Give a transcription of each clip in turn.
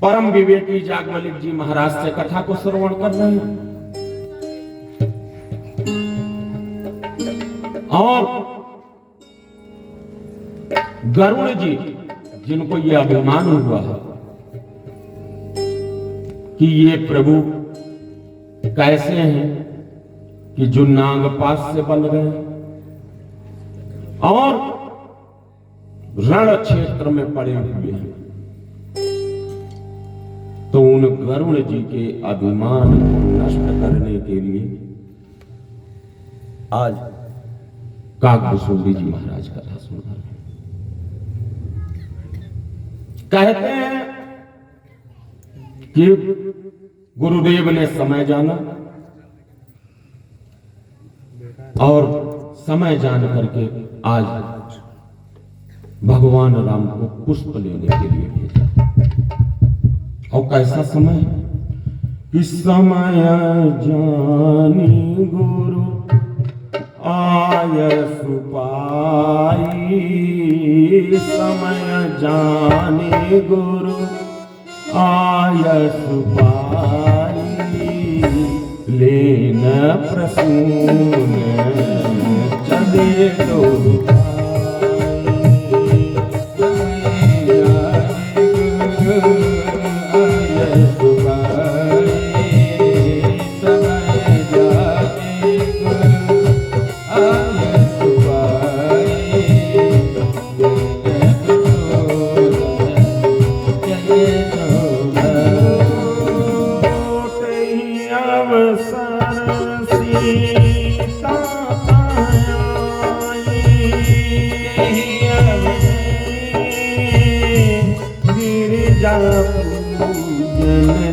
परम विवेकी जागवलिक जी महाराज से कथा को श्रवण कर रहे हैं। और गरुड़ जी जिनको ये अभिमान हुआ है कि ये प्रभु कैसे हैं कि जो नागपाश से बन गए और रण क्षेत्र में पड़े हुए हैं, तो उन गरुड़ जी के अभिमान को नष्ट करने के लिए आज काकभूषुंडी जी महाराज कथा सुना रहे हैं। कहते हैं कि गुरुदेव ने समय जाना और समय जान करके आज भगवान राम को पुष्प लेने के लिए भेजा। और कैसा समय? इस समय जानी गुरु आय सुपाई, समय जाने गुरु आय सुपाई, लेन प्रसून चले दो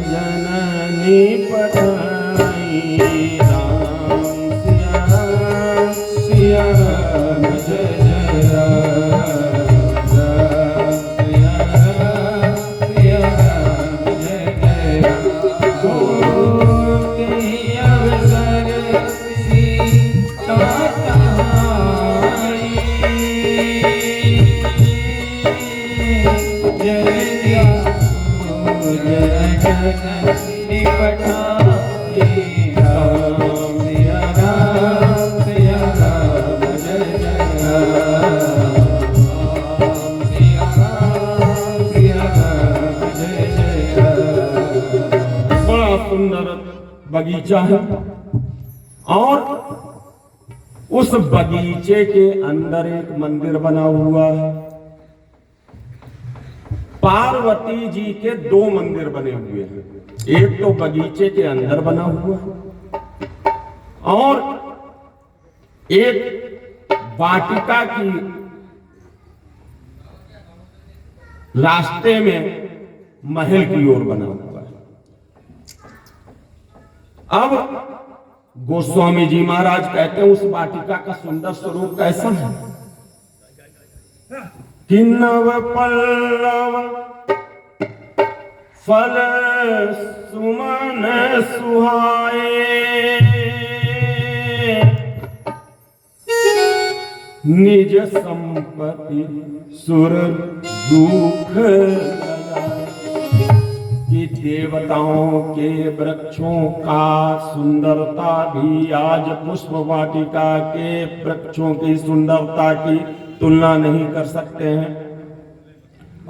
जननी पठाई, राम सिया राम जय जय राम, सिया राम जय जय राम। अवसर सीता जननी पठाई, राम सिया राम जय जय राम, सिया राम जय जय राम। बड़ा सुंदर बगीचा है और उस बगीचे के अंदर एक मंदिर बना हुआ है। पार्वती जी के दो मंदिर बने हुए हैं, एक तो बगीचे के अंदर बना हुआ है और एक वाटिका की रास्ते में महल की ओर बना हुआ है। अब गोस्वामी जी महाराज कहते हैं उस वाटिका का सुंदर स्वरूप कैसा है कि नव पल्लव फल सुमन सुहाए, निज संपत्ति सुर दुख कि देवताओं के वृक्षों का सुंदरता भी आज पुष्प वाटिका के वृक्षों की सुंदरता की तुलना नहीं कर सकते हैं।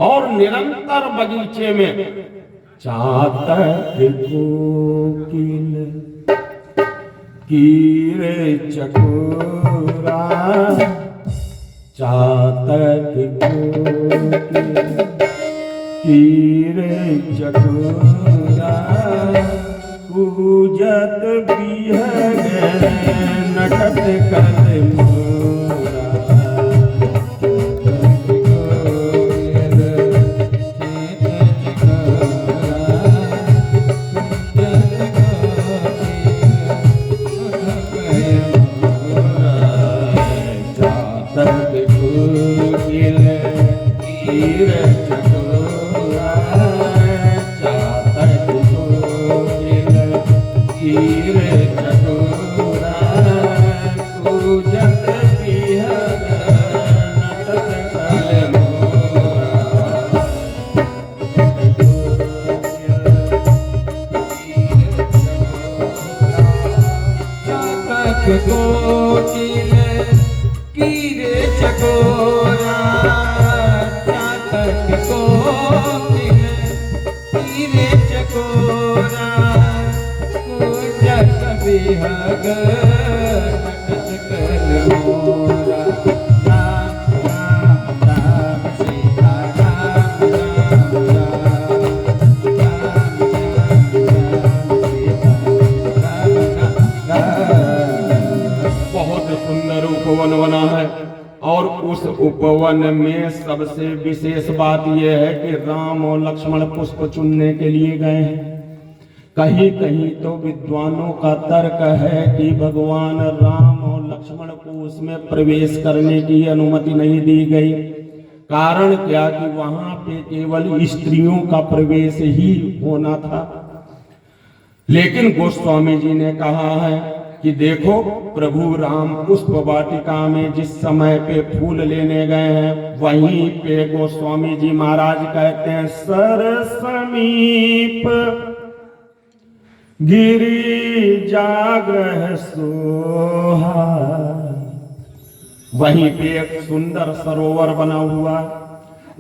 और निरंतर बगीचे में चातक कोकिल कीर चकोरा, चातक कोकिल कीर चकोरा, कूजत बिहग नटत कर मोरा, कोकिल कीरे चकोरा, चातक कोकिल कीरे चकोरा, कूजत बिहग नटत कर मोरा। राम राम राम सीता राम राम राम, राम राम सीता राम राम। बहुत सुंदर उपवन बना है और उस उपवन में सबसे विशेष बात यह है कि राम और लक्ष्मण पुष्प चुनने के लिए गए हैं। कहीं कहीं तो विद्वानों का तर्क है कि भगवान राम और लक्ष्मण को उसमें प्रवेश करने की अनुमति नहीं दी गई। कारण क्या कि वहां पे केवल स्त्रियों का प्रवेश ही होना था। लेकिन गोस्वामी जी ने कहा है कि देखो, प्रभु राम पुष्प वाटिका में जिस समय पे फूल लेने गए हैं, वहीं पे गोस्वामी जी महाराज कहते हैं, सर समीप गिरी जाग्रह सोहा। वहीं पे एक सुंदर सरोवर बना हुआ,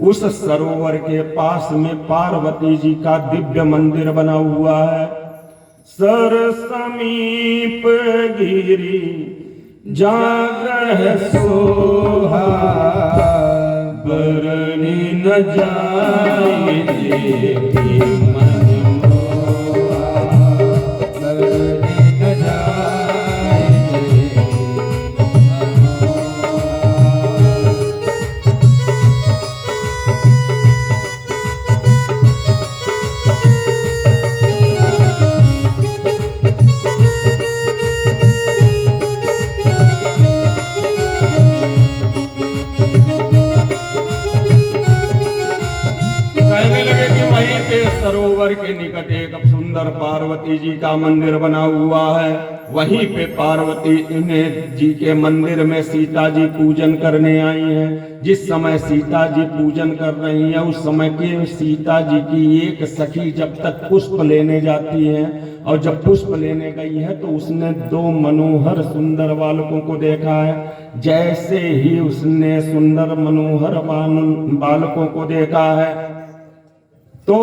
उस सरोवर के पास में पार्वती जी का दिव्य मंदिर बना हुआ है। सर समीप गिरी जाग्रह सोहा, बरनी न जाए देवी मन मोहा, बरनी न जाए देवी मन मोहा। कहने लगे कि वहीं पे सरोवर के निकट एक सुंदर पार्वती जी का मंदिर बना हुआ है। वहीं पे पार्वती जी के मंदिर में सीता जी पूजन करने आई हैं। जिस समय सीता जी पूजन कर रही हैं, उस समय के सीता जी की एक सखी जब तक पुष्प लेने जाती है, और जब पुष्प लेने गई है तो उसने दो मनोहर सुंदर बालकों को देखा है। जैसे ही उसने सुंदर मनोहर बालकों को देखा है तो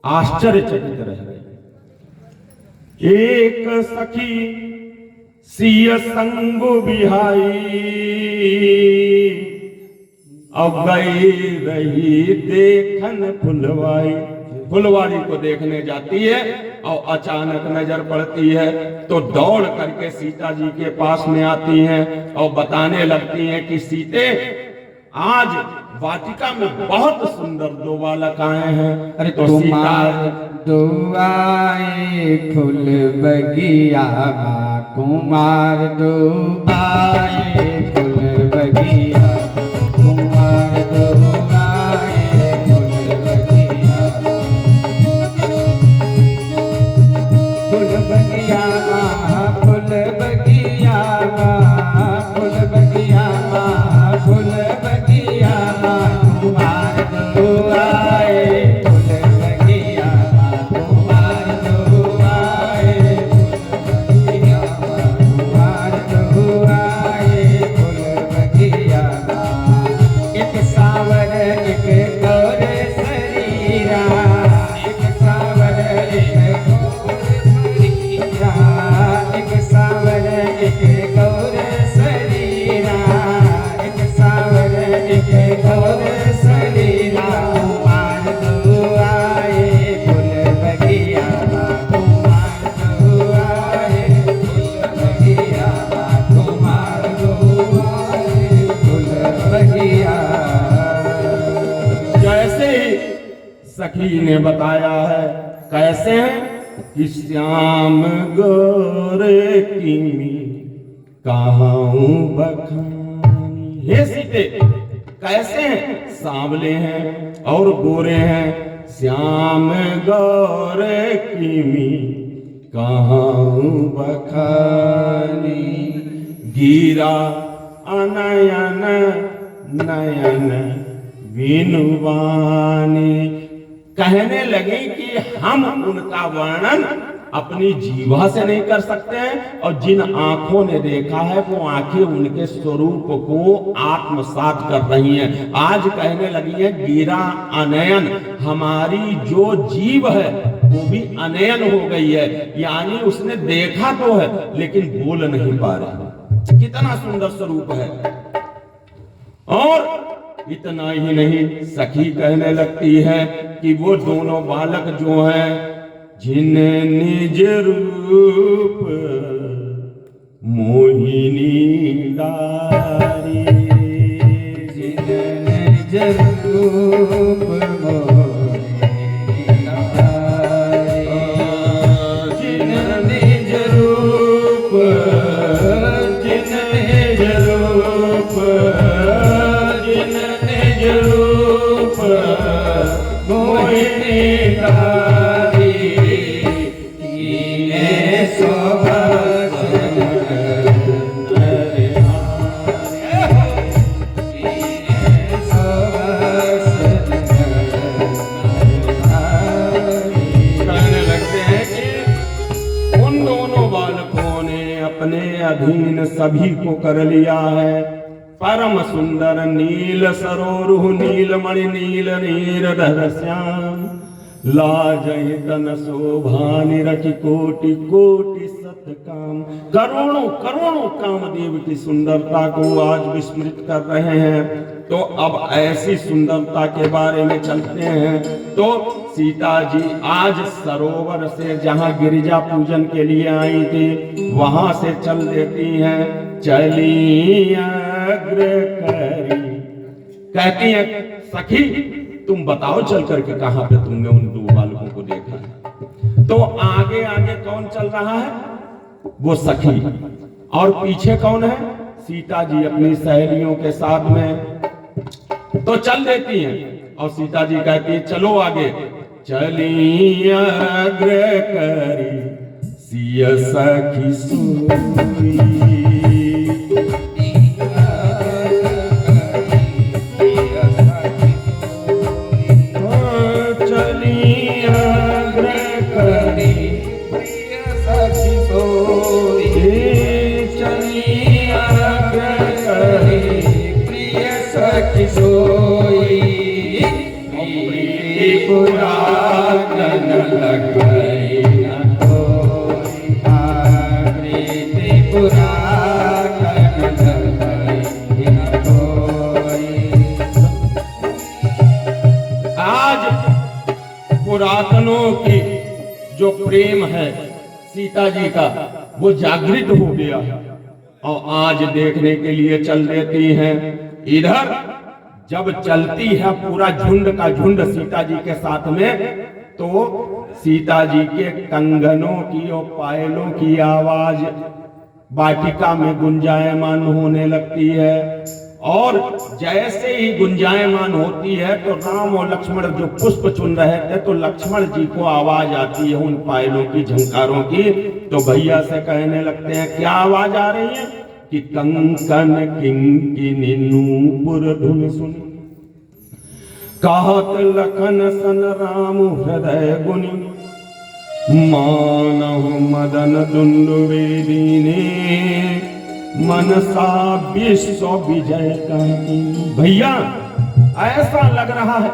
आश्चर्यचकित रह गई। एक सखी सिय संग बिहाई, अब गई रही देखन फुलवाई। फुलवारी को देखने जाती है और अचानक नजर पड़ती है तो दौड़ करके सीता जी के पास में आती हैं और बताने लगती हैं कि सीते, आज वाटिका में बहुत सुंदर दो बालक आए हैं। अरे तो सीता दो आए फूल बगिया, कुमार दो आए फूल बगिया, कुमार दो आए फूल बगिया। फूल बगिया फूल बगिया, फूल बगिया फूल बगिया, कुमार दो आए फूल बगिया, कुमार दो आए फूल बगिया, कुमार दो आए फूल बगिया। एक सावर एक गौर शरीरा, एक सावर एक गौर शरीरा, एक सावर एक गौर शरीरा, एक सावर एक गौर शरीरा। कुमार दो आए फूल बगिया, कुमार दो आए फूल बगिया, कुमार दो आए फूल बगिया। जैसे ही सखी ने बताया है, कैसे हैं कि श्याम गोरे किमी कहाऊं बखानी। हे सीते, कैसे हैं? सांवले हैं और गोरे हैं। श्याम गोरे किमी कहाऊं बखानी, गिरा अनयन नयन विनुवानी। कहने लगे कि हम उनका वर्णन अपनी जीवा से नहीं कर सकते हैं, और जिन आंखों ने देखा है वो आंखें उनके स्वरूप को आत्मसात कर रही हैं। आज कहने लगी है गिरा अनयन, हमारी जो जीव है वो भी अनयन हो गई है, यानी उसने देखा तो है लेकिन बोल नहीं पा रही। कितना सुंदर स्वरूप है। और इतना ही नहीं, सखी कहने लगती है कि वो दोनों बालक जो हैं जिन्हें निज रूप मोहिनी डारी, जिन्हें निज रूप मोहिनी डारी, जिन्हें निज रूप, जिन्हें निज रूप, जिन्हें निज रूप मोहिनी डारी, कीने सोबत अपने अधीन सभी को कर लिया है। परम सुंदर नील सरोरुह नीलमणि नील नीरधर श्याम, लाजहि तन शोभा निरखि कोटि कोटि सतकाम। करोड़ों करोड़ों कामदेव की सुंदरता को आज विस्मृत कर रहे हैं। तो अब ऐसी सुंदरता के बारे में चलते हैं। तो सीता जी आज सरोवर से जहां गिरिजा पूजन के लिए आई थी वहां से चल देती हैं। चली अग्र करी, कहती हैं सखी तुम बताओ चल करके कहां पे तुमने उन दो बालकों को देखा है। तो आगे आगे कौन चल रहा है? वो सखी। और पीछे कौन है? सीता जी अपनी सहेलियों के साथ में। तो चल देती हैं और सीता जी कहती है चलो आगे। चली अग्र करी सिय सखी सोई, चली अग्र करी प्रिय सखी सोई, चली अग्र करी प्रिय सखी सोई, पुरातन लगई न कोई, प्रीति पुरातन लगई न कोई। आज पुरातनों की जो प्रेम है सीता जी का वो जागृत हो गया और आज देखने के लिए चल देती हैं। इधर जब चलती है पूरा झुंड का झुंड सीता जी के साथ में, तो सीता जी के कंगनों की और पायलों की आवाज वाटिका में गुंजायमान होने लगती है। और जैसे ही गुंजायमान होती है तो राम और लक्ष्मण जो पुष्प चुन रहे थे तो लक्ष्मण जी को आवाज आती है उन पायलों की झंकारों की। तो भैया से कहने लगते हैं क्या आवाज आ रही है? कि कंकन किंकिनी नूपुर धुन सुन, कहत लखन सन राम हृदय गुनि, मानहु मदन दुंदुवेदीने, मनसा विश्व विजय कहती। भैया ऐसा लग रहा है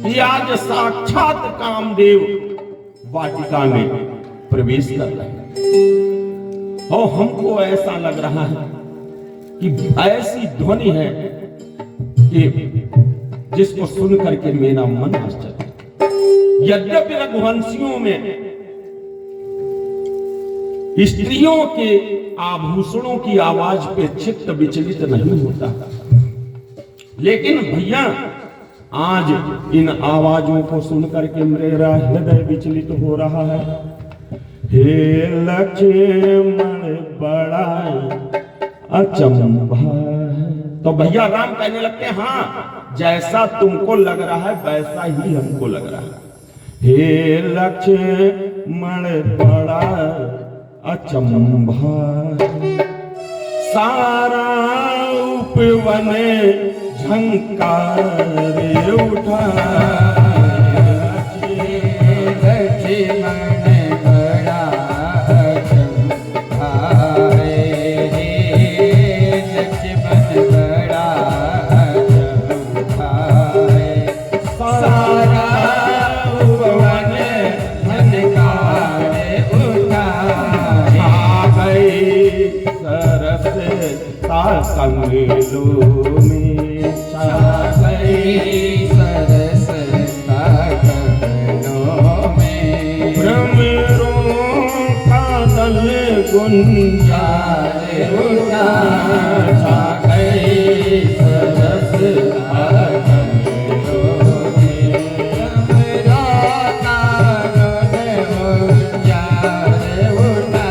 कि आज साक्षात कामदेव वाटिका में प्रवेश कर रहे हैं। और हमको ऐसा लग रहा है कि ऐसी ध्वनि है कि जिसको सुन करके मेरा मन आश्चर्य। यद्यपि रघुवंशियों में स्त्रियों के आभूषणों की आवाज पे चित्त विचलित नहीं होता, लेकिन भैया आज इन आवाजों को सुन करके मेरा हृदय विचलित हो रहा है। हे लक्ष्मण बड़ा अचंभा। तो भैया राम कहने लगते हैं हाँ जैसा तुमको लग रहा है वैसा ही हमको लग रहा है। हे लक्ष्मण बड़ा अचंभा, सारा उपवन झंकार उठा, लक्ष्मण कमलों में छा गई सरसता कमलों में। भ्रमरों का दल गुंजारे उठा छा गई सरसता कमलों में। भ्रमरों का दल गुंजारे उठा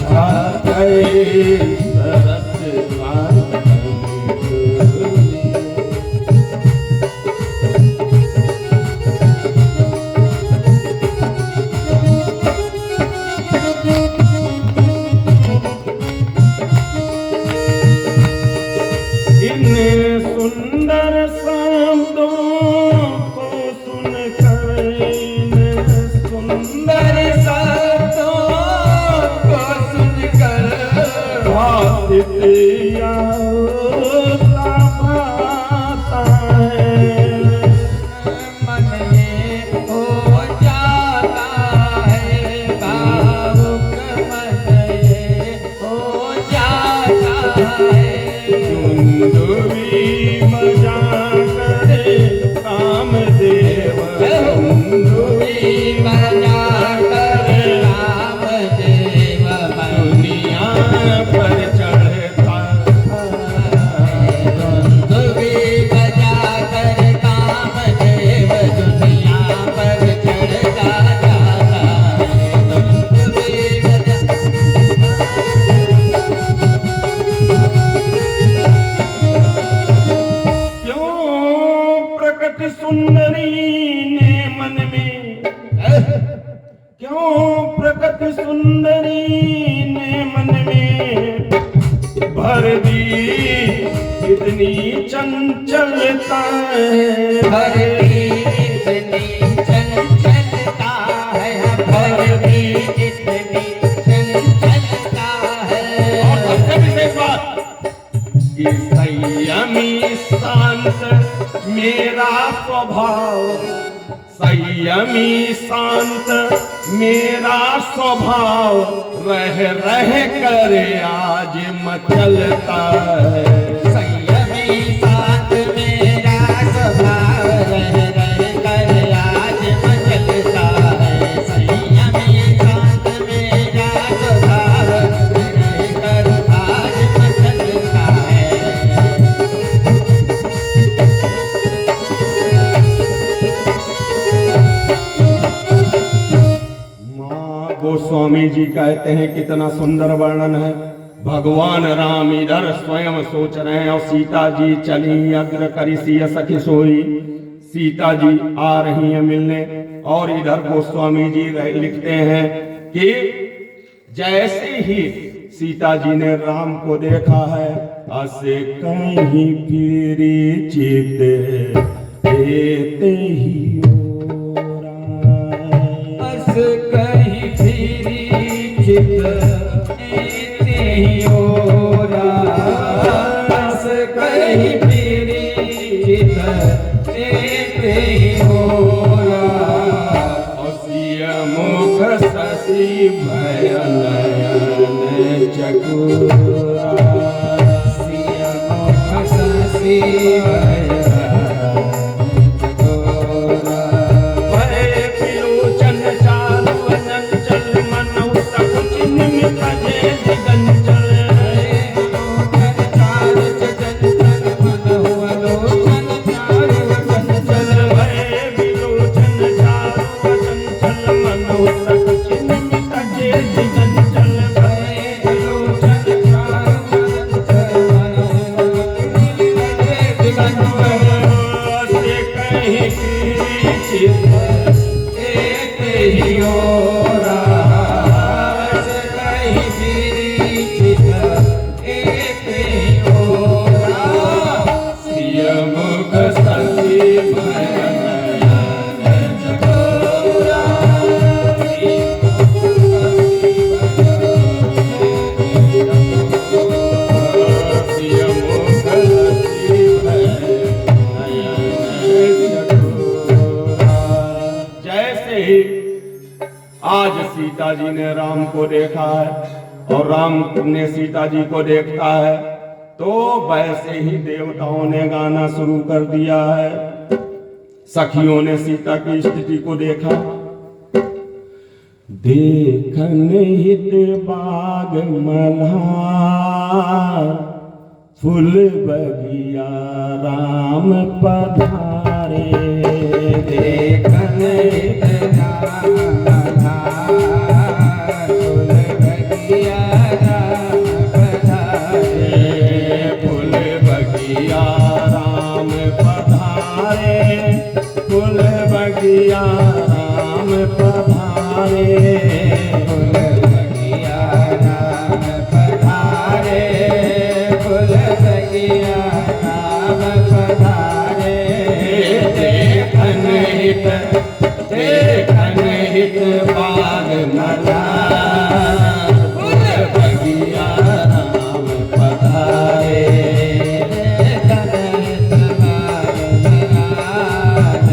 छा गई सरसता इन सुंदर शब्दों को सुनकर इन सुंदर शब्दों को सुनकर भाषित याता भाता है। मन ये हो जाता है भावुक, मन ये हो जाता है। धुंधुवी बजा करे कामदेव, धुंधुवी बजा कर कामदेव दुनिया पर चढ़ता है। धुंधुवी बजा कर कामदेव दुनिया पर चढ़ता जाता है। धुंधुवी बजा क्यों प्रकट सुंदरी ने मन में, क्यों प्रकट सुंदरी ने मन में भर दी इतनी चंचलता है। भरती इतनी चंचलता है, भरती इतनी चंचलता है। और सबसे विशेष बात कि संयमी शांत मेरा स्वभाव, संयमी शांत मेरा स्वभाव रह रह कर आज मचलता है। संयमी शांत मेरा स्वभाव रह रह कर आज मचलता है। संयमी शांत मेरा स्वभाव रह रह कर आज मचलता है। माँ गोस्वामी जी कहते हैं कितना सुंदर वर्णन है। भगवान राम इधर स्वयं सोच रहे हैं और सीता जी चली अग्र करी सिय सखी सोई। सीता जी आ रही हैं मिलने और इधर गोस्वामी जी लिखते हैं कि जैसे ही सीता जी ने राम को देखा है असे कहीं फिरी चित देते ही ओरा। बस कहीं फिरी चित देते ही ओरा। बस कहीं फिरी चित देते ही ओरा। असिय मुख शशि भय नयन चकोरा। सिय मुख शशि भय चकोरा। भय विलोचन चारु अचंचल मनौ सकुच निमित जे दिगंचल। भय विलोचन चारु अचंचल मनौ सकुच निमित जे दिगंचल। भय असे कहीं फिरी चित देते ही ओरा। बस कहीं फिरी चित देते ही ओरा। सिय मुख शशि भय नयन चकोरा। सिय मुख शशि भय नयन चकोरा। जैसे ही आज सीता जी ने राम को देखा है और राम ने सीता जी को देखता है तो वैसे ही देवताओं ने गाना शुरू कर दिया है। सखियों ने सीता की स्थिति को देखा। देखन हित बाग मल्हार, फूल बगिया राम पधारे। देखन हित बाग मल्हार, फूल बगिया राम पधारे। फूल बगिया राम पधारे, फूल बगिया राम पधारे। फूल बगिया राम पधारे, फूल बगिया राम पधारे। देखन हित बाग मल्हार, फूल बगिया राम पधारे। देखन हित बाग मल्हार,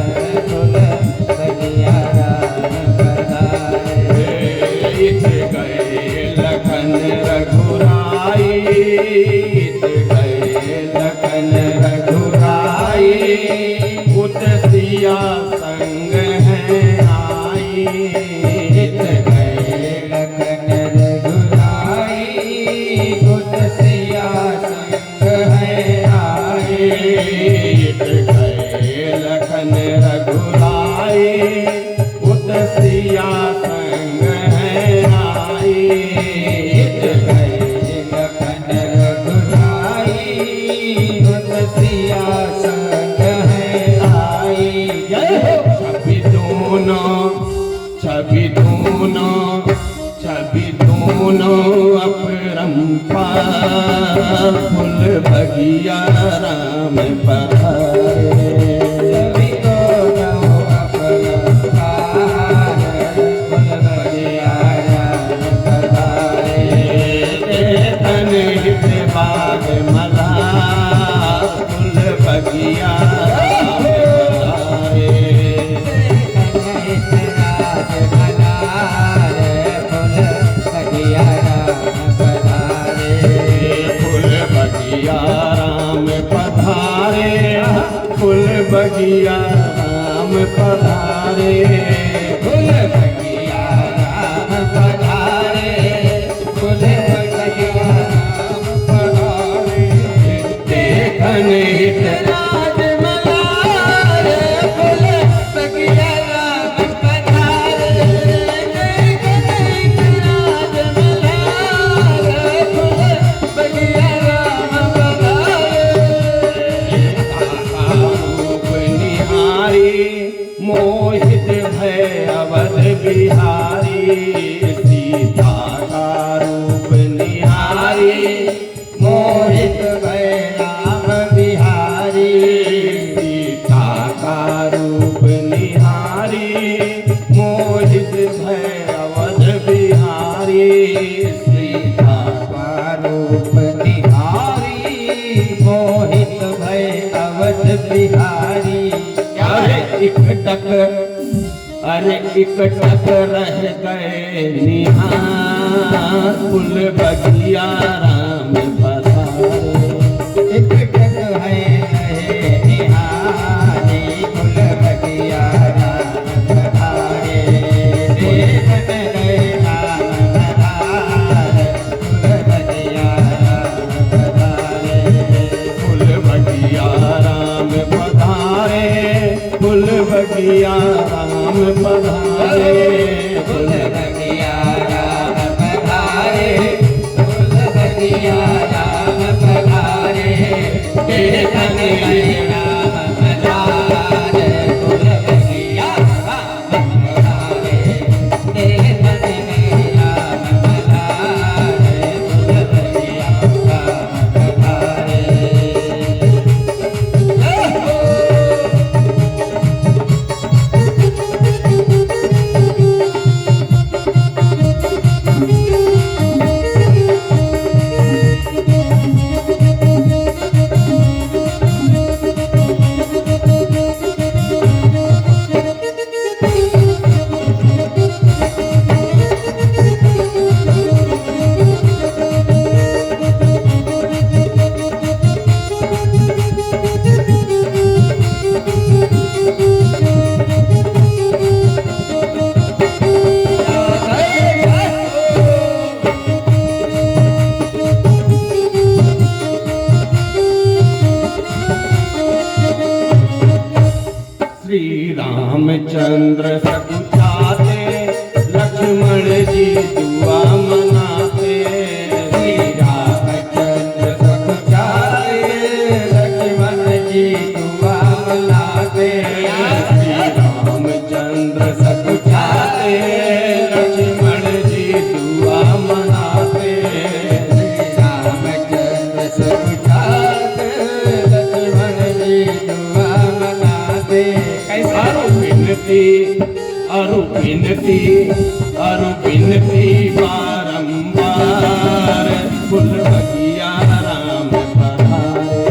फूल बगिया राम पधारे। इत गए लखन रघुराई, इत गए लखन रघुराई। उत सिया संग है आई। इत गए लखन रघुराई, उत सिया संग है आई। इत गए लखन रघुराई, उत सिया संग है आई। इत गए लखन रघुराई, उत सिया संग है आई। जय हो। छवि दोनों अपरंपार, फूल बगिया राम पधारे। छवि दोनों अपरंपार, फूल बगिया राम पधारे। देखन हित बाग मल्हार, फूल बगिया राम पधारे। फूल बगिया राम पधारे, फूल बगिया राम पधारे। फूल बगिया राम पधारे, फूल बगिया राम पधारे। देखन हित राज मल्हार, फूल बगिया राम पधारे। देखन हित राज मल्हार, फूल बगिया राम पधारे। रूप निहारी, मोहित भय अवध बिहारी। सीता का रूप निहारी, मोहित भय राम बिहारी। सीता का रूप निहारी, मोहित भय अवध बिहारी। सीता का रूप निहारी, मोहित भय अवध बिहारी। अरे इकटक रह गए निहार, फूल बगिया राम पधारे। इकटक है रहे निहारी, फूल बगिया राम पधारे। देखन गए राम पधार, फूल बगिया राम पधारे। फूल बगिया राम पधारे, फूल बगिया राम पधारे। फूल बगिया राम पधारे, फूल बगिया राम पधारे। देखन गए राम पधारे, फूल बगिया राम पधारे। देखन गए राम पधारे, फूल बगिया राम पधारे। जय हो। रामचंद्र सकुचाते, लक्ष्मण जी दुआ मनाते। श्री रामचंद्र सकुचाते, लक्ष्मण जी दुआ मनाते। श्री रामचंद्र सकुचाते, लक्ष्मण जी दुआ मनाते। श्री रामचंद्र सकुचाते, लक्ष्मण जी दुआ मनाते। अरु बिनती बारंबार, फूल बगिया राम पधारे।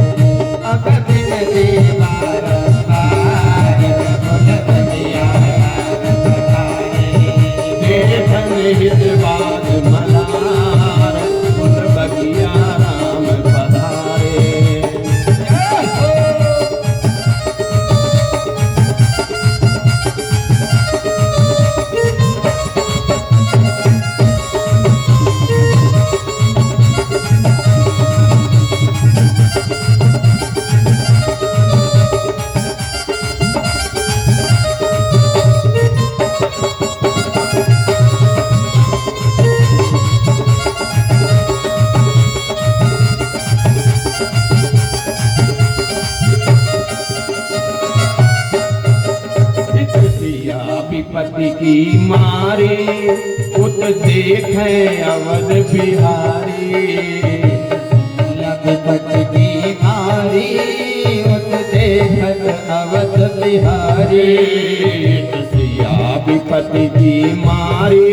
अब बिनती बारंबार, फूल बगिया राम पधारे। देखन हित बाग मलार, फूल बगिया राम पधारे। विपत्ति की मारी, उत देखे अवध बिहारी। विपत्ति की मारी, उत देखत अवध बिहारी। सिया विपत्ति की मारी,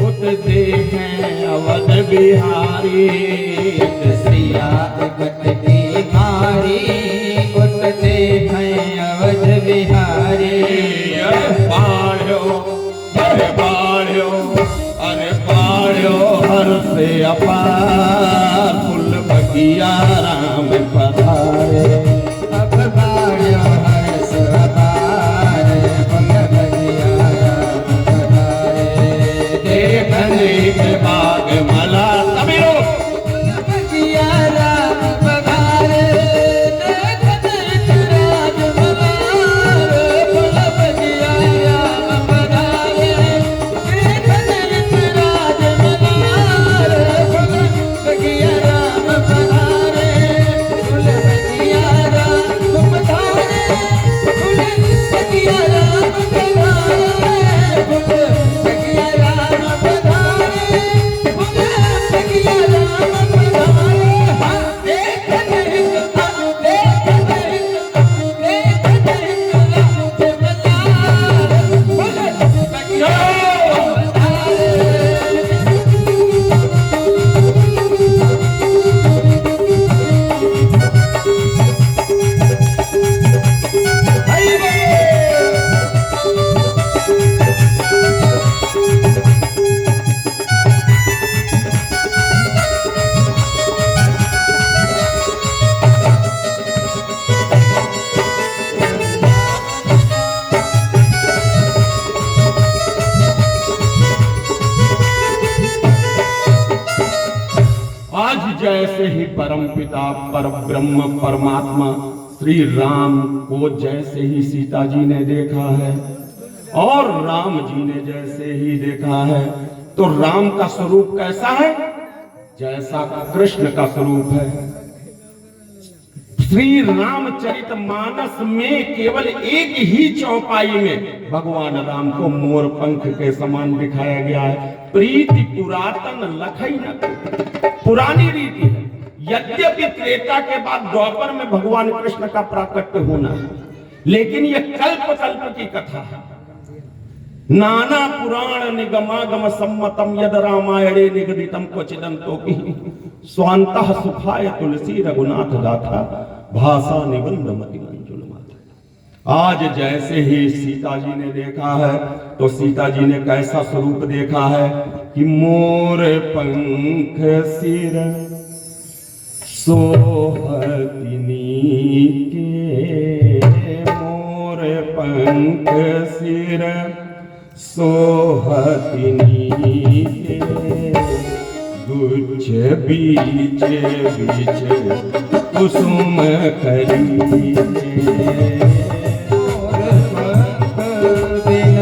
उत देखे अवध बिहारी। श्रिया विपत्ति की मारी, उत देखे अवध बिहारी। अरे बाढ़ो हर से अपार, फूल बगिया राम पधारे। अब बाढ़ो हर से अपार, फूल बगिया राम पधारे। देखन हित बाग मला सबीरो, फूल बगिया राम पधारे। देखन हित राज मल्हारे, फूल बगिया राम पधारे। देखन हित राज मल्हारे, फूल बगिया राम पधारे। फूल बगिया राम पधारे, फूल बगिया राम पधारे। फूल बगिया राम पधारे, फूल बगिया राम पधारे। हाँ देखन हित, देखन हित, देखन हित राज मल्हारे, फूल बगिया राम पधारे। आज जैसे ही परमपिता परब्रह्म परमात्मा श्री राम को जैसे ही सीता जी ने देखा है और राम जी ने जैसे ही देखा है, तो राम का स्वरूप कैसा है? जैसा कृष्ण का स्वरूप है। श्री रामचरित मानस में केवल एक ही चौपाई में भगवान राम को मोर पंख के समान दिखाया गया है। प्रीति पुरातन लखई न, पुरानी रीति है। यद्यपि त्रेता के बाद द्वापर में भगवान कृष्ण का प्राकट्य होना है, लेकिन यह कल्प कल्प की कथा है। नाना पुराण निगमागम सम्मतम यद रामायणे निगदितम क्वचिदंतो की स्वांतः सुखाय तुलसी रघुनाथ गाथा भाषा निबंध मति मंजुल माता। आज जैसे ही सीता जी ने देखा है, तो सीता जी ने कैसा स्वरूप देखा है कि मोर पंख सिर सोहतिनी के, मोर पंख सिर सोहतिनी के, गुच्छ बीच बीच कुसुम कली। मोर पंख बिन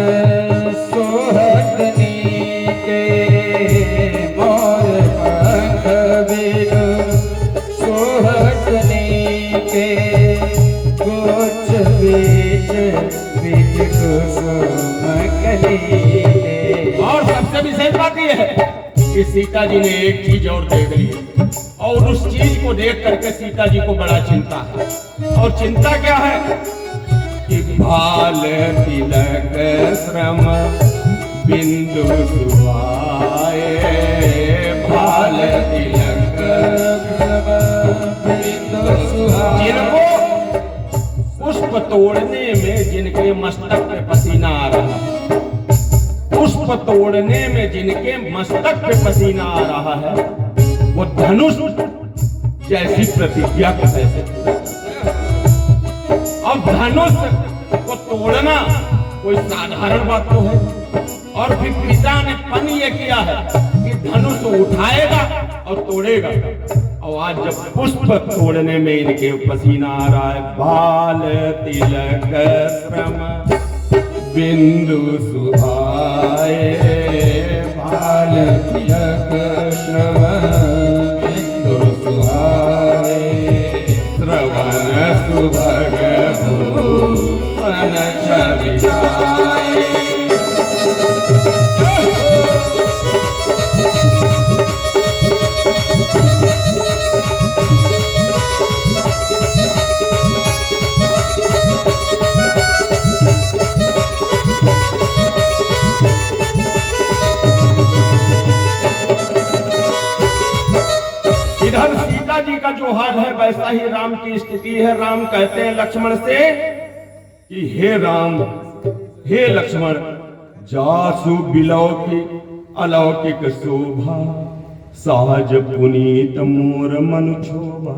कली दे। और सबसे विशेष बात यह है कि सीता जी ने एक चीज और देख ली और उस चीज को देख करके सीता जी को बड़ा चिंता है। और चिंता क्या है कि भाल तिलक श्रम बिंदु सुहाए, भाल तिलक बिंदु सुहाए। जिनको पुष्प तोड़ने में जिनके मस्तक पे पसीना आ रहा है, पुष्प तोड़ने में जिनके मस्तक पे पसीना आ रहा है, वो धनुष जैसी प्रतिज्ञा को कैसे पूरा करते हैं? अब धनुष को तोड़ना कोई साधारण बात तो है। और फिर पिता ने पन ये किया है कि धनुष उठाएगा और तोड़ेगा। और आज जब पुष्प तोड़ने में इनके पसीना आ रहा है, बाल तिलक श्रम बिंदु सुहाए, बाल तिलक श्रम बिंदु सुहाए, श्रवण सुभग भूषण छवियाए। इधर सीता जी का जो हाल है वैसा ही राम की स्थिति है। राम कहते हैं लक्ष्मण से कि हे राम, हे लक्ष्मण, जासु बिलौकी अलौकिक शोभा, सहज पुनीत मोर मनु क्षोभा,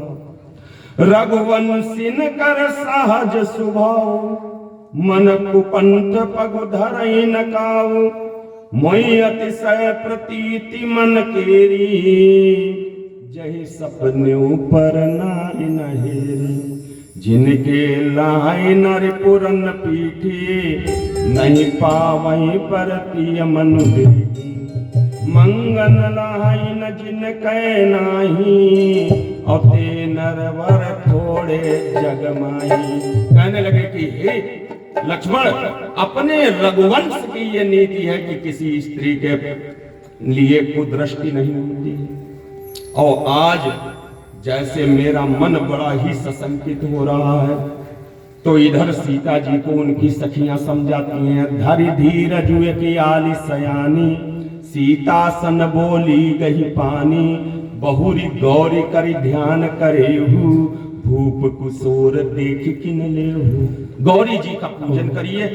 रघुवंशिन कर सहज स्वभाव, मन कुपंथ पगु धरई न काऊ, मोई अतिशय प्रतीति मन केरी, जही सपने पर नारी नहेरी, जिनके लाए नर पुरन पीठी, नहीं पावई परती मनु देती, मंगन लाई न जिन कै नाही, औते नरवर थोड़े जगमाई। कहने लगे कि हे लक्ष्मण, अपने रघुवंश की ये नीति है कि किसी स्त्री के लिए कुदृष्टि नहीं होती। और आज जैसे मेरा मन बड़ा ही सशंकित हो रहा है, तो इधर सीता जी को उनकी सखियां समझाती हैं। धरि धीर जुए की आली सयानी, सीता सन बोली गही पानी, बहुरी गौरी करी ध्यान करेहू, भूप कुशोर देख किन लेहू। गौरी जी का पूजन करिए,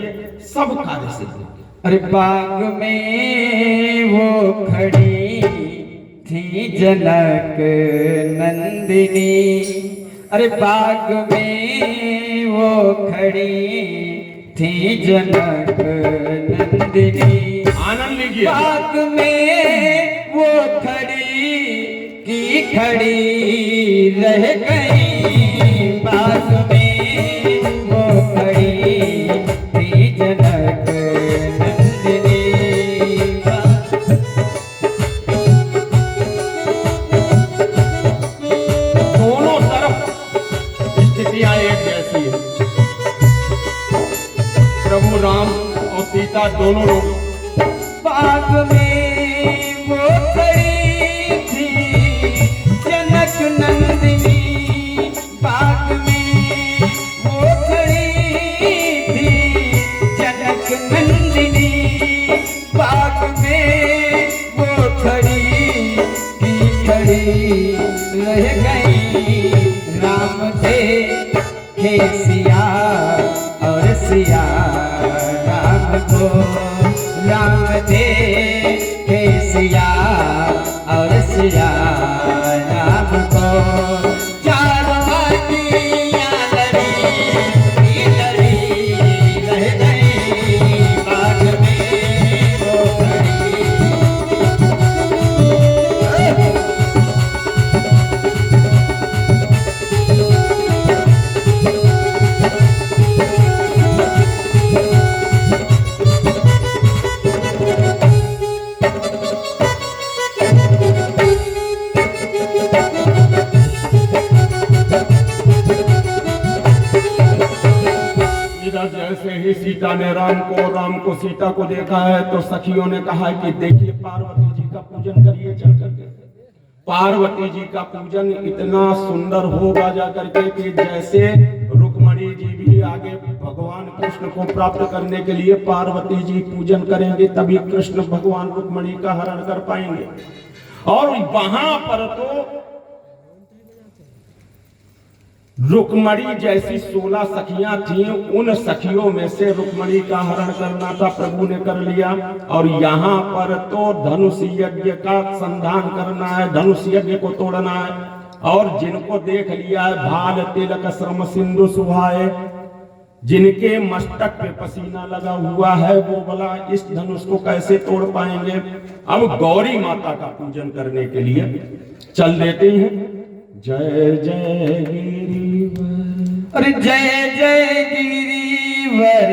सब कार्य से। अरे बाग में वो खड़ी थी जनक नंदिनी, अरे बाग में वो खड़ी थी जनक नंदिनी, आनंद लीजिए। बाग में वो खड़ी की खड़ी रह गई, बाग में वो खड़ी थी जनक नंदिनी। दोनों तरफ स्थितियां एक जैसी है। प्रभु राम और सीता दोनों लोग बाग में वो खड़ी थी जनक नंदिनी, बाग में वो खड़ी थी जनक नंदिनी, बाग में वो खड़ी की खड़ी रह गई। राम थे हे सिया और सिया राम को, राम दे हे सिया और सिया राम को, चारों आटियां लड़ी रह गई, बाग में वो खड़ी। सीता ने राम को सीता को देखा है तो सखियों ने कहा है कि देखिए पार्वती जी का पूजन करिए चल करके। पार्वती जी का पूजन इतना सुंदर होगा जा करके कि जैसे रुक्मणी जी भी आगे भगवान कृष्ण को प्राप्त करने के लिए पार्वती जी पूजन करेंगे तभी कृष्ण भगवान रुक्मणी का हरण कर पाएंगे। और वहां पर तो रुक्मणी जैसी 16 सखियां थीं, उन सखियों में से रुक्मणी का हरण करना था, प्रभु ने कर लिया। और यहाँ पर तो धनुष यज्ञ का संधान करना है, धनुष यज्ञ को तोड़ना है। और जिनको देख लिया है भाल तिलक श्रम सिंधु सुहाए, जिनके मस्तक पे पसीना लगा हुआ है वो बोला इस धनुष को कैसे तोड़ पाएंगे। अब गौरी माता का पूजन करने के लिए चल देते हैं। जय जय गिरिवर, अरे जय जय गिरिवर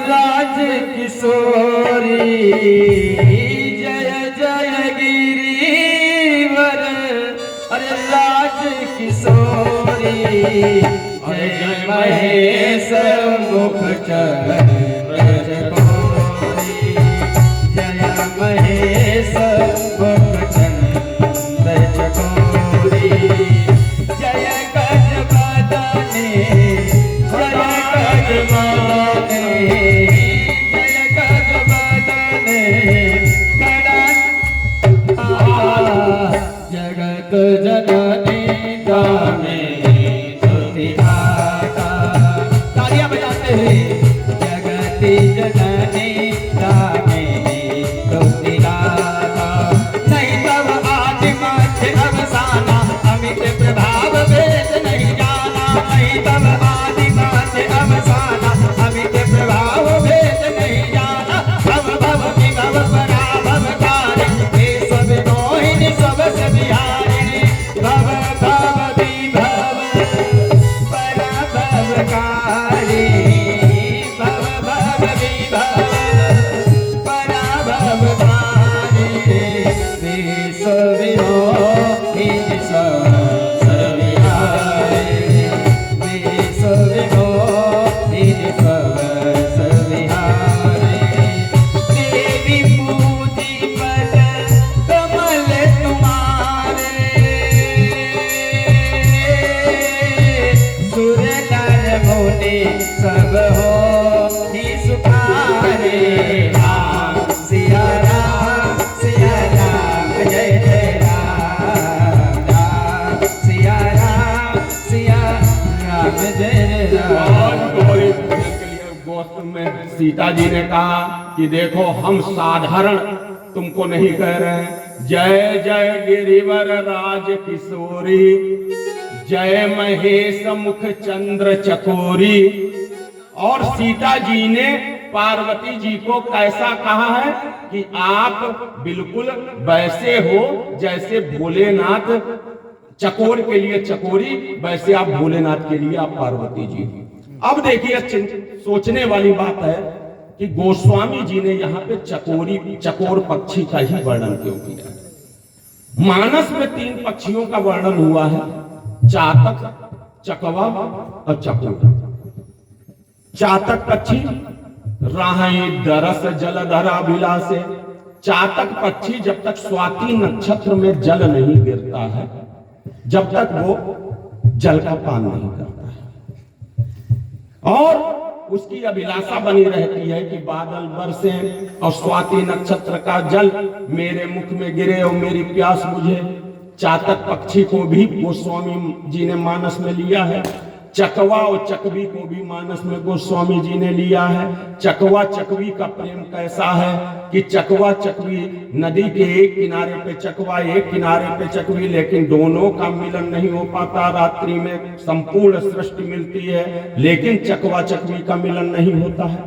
राज किशोरी, जय जय गिरिवर अरे राज किशोरी, जय जय महेश मुख चंद्र चकोरी, जय महेश मुख चंद्र चकोरी, जय गज बदने, जय गज बदने, जय गज बदने, जगत जननी दामे सुतिहाता, तालियां बजाते हुए जगत जननी दामे सुतिहाता, नहीं तब आदि मध्य अवसाना, अमित प्रभाव वेद नहीं जाना, नहीं तब आदि मध्य अवसाना, अमित प्रभाव वेद नहीं जाना, भव भव विभव पराभव कारिणी, हे सब मोहिनी सब सबिहारिणी, भव भव विभव पराभव कारिणी, भव भव विभव पराभव कारिणी, विश्व विमोहिनी सब सबिहारिणी, विश्व विमोहिनी सब सबिहारिणी, देवी पूजी पद कमल तुम्हारे, सुर नर मुनि सब हो ही सुखारे, राम सिया राम, जय जय राम, राम सिया राम, जय आज राम। गौरी पूजन के लिए गोष्ठ में सीता जी ने कहा कि देखो हम साधारण तुमको नहीं कह रहे हैं, जय जय गिरिवर राज किशोरी, जय महेश मुख चंद्र चकोरी। और सीता जी ने पार्वती जी को कैसा कहा है कि आप बिल्कुल वैसे हो जैसे भोलेनाथ चकोर के लिए चकोरी, वैसे आप भोलेनाथ के लिए आप पार्वती जी। अब देखिए सोचने वाली बात है कि गोस्वामी जी ने यहाँ पे चकोर पक्षी का ही वर्णन क्यों किया। मानस में 3 पक्षियों का वर्णन हुआ है, चातक, चकवा और चकोर। चातक पक्षी राही दरस जलधरा विलासे, चातक पक्षी जब तक स्वाति नक्षत्र में जल नहीं गिरता है जब तक वो जल का पान नहीं करता है, और उसकी अभिलाषा बनी रहती है कि बादल बरसे और स्वाति नक्षत्र का जल मेरे मुख में गिरे और मेरी प्यास बुझे। चातक पक्षी को भी गोस्वामी जी ने मानस में लिया है, चकवा और चकवी को भी मानस में गोस्वामी जी ने लिया है। चकवा चकवी का प्रेम कैसा है कि चकवा चकवी नदी के एक किनारे पे चकवा, एक किनारे पे चकवी, लेकिन दोनों का मिलन नहीं हो पाता। रात्रि में संपूर्ण सृष्टि मिलती है लेकिन चकवा चकवी का मिलन नहीं होता है।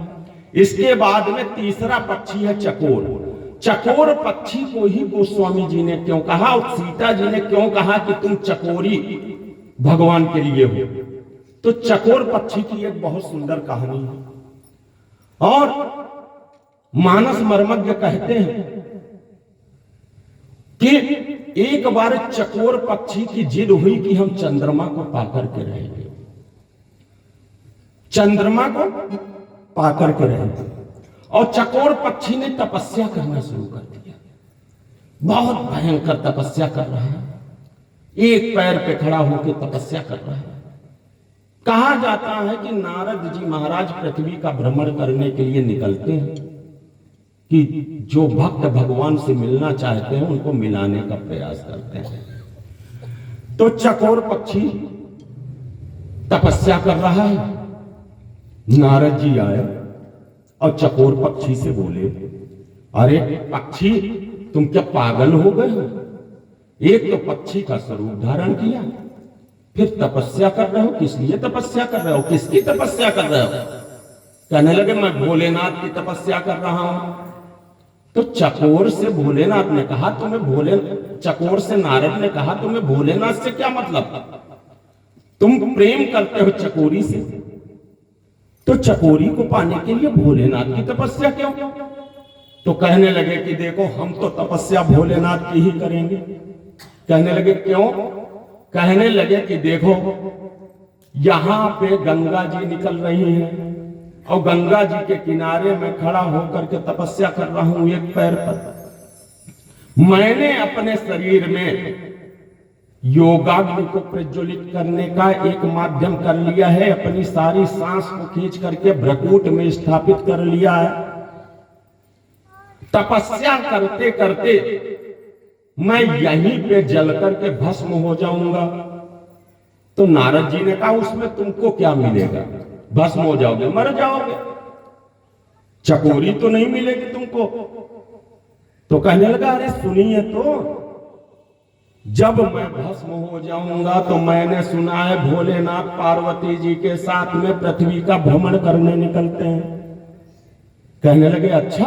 इसके बाद में तीसरा पक्षी है चकोर। चकोर पक्षी को ही गोस्वामी जी ने क्यों कहा और सीता जी ने क्यों कहा कि तुम चकोरी भगवान के लिए हो, तो चकोर पक्षी की एक बहुत सुंदर कहानी है। और मानस मर्मज्ञ कहते हैं कि एक बार चकोर पक्षी की जिद हुई कि हम चंद्रमा को पाकर के रहेंगे, चंद्रमा को पाकर के रहे और चकोर पक्षी ने तपस्या करना शुरू कर दिया। बहुत भयंकर तपस्या कर रहा है, एक पैर पे खड़ा होकर तपस्या कर रहा है। कहा जाता है कि नारद जी महाराज पृथ्वी का भ्रमण करने के लिए निकलते हैं कि जो भक्त भगवान से मिलना चाहते हैं उनको मिलाने का प्रयास करते हैं। तो चकोर पक्षी तपस्या कर रहा है। नारद जी आए और चकोर पक्षी से बोले, अरे पक्षी तुम क्या पागल हो गए हो? एक तो पक्षी का स्वरूप धारण किया, फिर तपस्या कर रहे हो। किस लिए तपस्या कर रहे हो? किसकी तपस्या कर रहे हो? कहने लगे मैं भोलेनाथ की तपस्या कर रहा हूं। तो चकोर से भोलेनाथ ने कहा चकोर से नारद ने कहा तुम्हें भोलेनाथ से क्या मतलब? तुम प्रेम करते हो चकोरी से, तो चकोरी को पाने के लिए भोलेनाथ की तपस्या क्यों? तो कहने लगे कि देखो हम तो तपस्या भोलेनाथ की ही करेंगे। कहने लगे क्यों? कहने लगे कि देखो यहां पे गंगा जी निकल रही हैं और गंगा जी के किनारे में खड़ा होकर के तपस्या कर रहा हूं एक पैर पर। मैंने अपने शरीर में योगाग्नि को प्रज्वलित करने का एक माध्यम कर लिया है। अपनी सारी सांस को खींच करके भ्रकूट में स्थापित कर लिया है। तपस्या करते करते मैं यहीं पे जल करके भस्म हो जाऊंगा। तो नारद जी ने कहा उसमें तुमको क्या मिलेगा? भस्म हो जाओगे, मर जाओगे, चकोरी तो नहीं मिलेगी तुमको। तो कहने लगा अरे सुनिए तो, जब मैं भस्म हो जाऊंगा तो मैंने सुना है भोलेनाथ पार्वती जी के साथ में पृथ्वी का भ्रमण करने निकलते हैं। कहने लगे अच्छा,